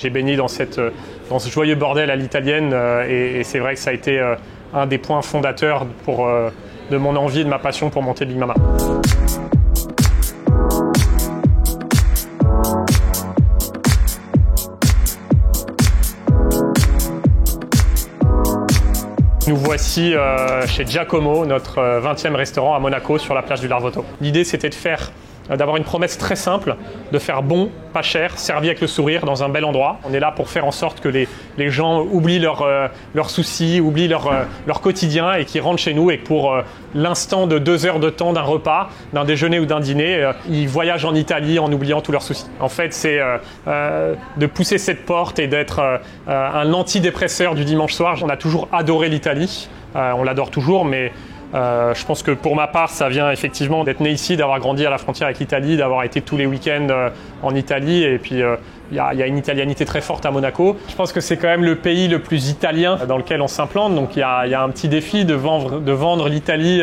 J'ai baigné dans ce joyeux bordel à l'italienne et c'est vrai que ça a été un des points fondateurs de mon envie et de ma passion pour monter Big Mama. Nous voici chez Giacomo, notre 20e restaurant à Monaco sur la plage du Larvotto. L'idée c'était d'avoir une promesse très simple, de faire bon, pas cher, servi avec le sourire dans un bel endroit. On est là pour faire en sorte que les gens oublient leurs soucis, oublient leur quotidien et qu'ils rentrent chez nous et que pour l'instant de 2 heures de temps d'un repas, d'un déjeuner ou d'un dîner, ils voyagent en Italie en oubliant tous leurs soucis. En fait, c'est de pousser cette porte et d'être un antidépresseur du dimanche soir. On a toujours adoré l'Italie, on l'adore toujours, mais je pense que pour ma part, ça vient effectivement d'être né ici, d'avoir grandi à la frontière avec l'Italie, d'avoir été tous les week-ends en Italie et puis il y a une italianité très forte à Monaco. Je pense que c'est quand même le pays le plus italien dans lequel on s'implante, donc il y a un petit défi de vendre l'Italie,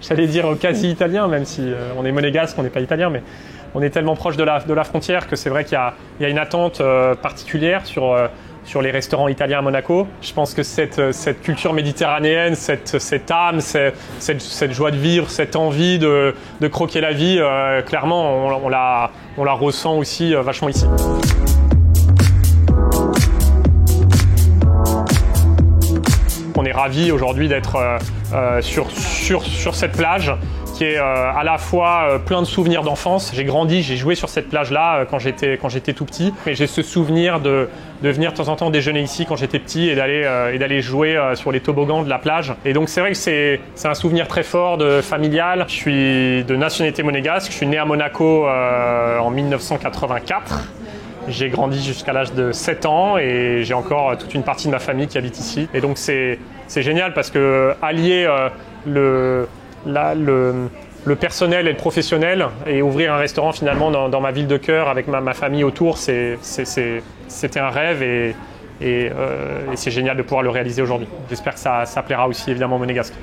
j'allais dire quasi-italien, même si on est monégasque, on n'est pas italien, mais on est tellement proche de la frontière que c'est vrai qu'il y a une attente particulière sur les restaurants italiens à Monaco. Je pense que cette culture méditerranéenne, cette âme, cette joie de vivre, cette envie de croquer la vie, clairement, on la ressent aussi vachement ici. On est ravis aujourd'hui d'être sur cette plage qui est à la fois plein de souvenirs d'enfance. J'ai grandi, j'ai joué sur cette plage-là quand j'étais tout petit. Mais j'ai ce souvenir de venir de temps en temps déjeuner ici quand j'étais petit et d'aller jouer sur les toboggans de la plage. Et donc c'est vrai que c'est un souvenir très fort familial. Je suis de nationalité monégasque, je suis né à Monaco en 1984. J'ai grandi jusqu'à l'âge de 7 ans et j'ai encore toute une partie de ma famille qui habite ici. Et donc c'est génial parce que allier le personnel et le professionnel et ouvrir un restaurant finalement dans ma ville de cœur avec ma famille autour, c'était un rêve et c'est génial de pouvoir le réaliser aujourd'hui. J'espère que ça plaira aussi évidemment aux Monégasques.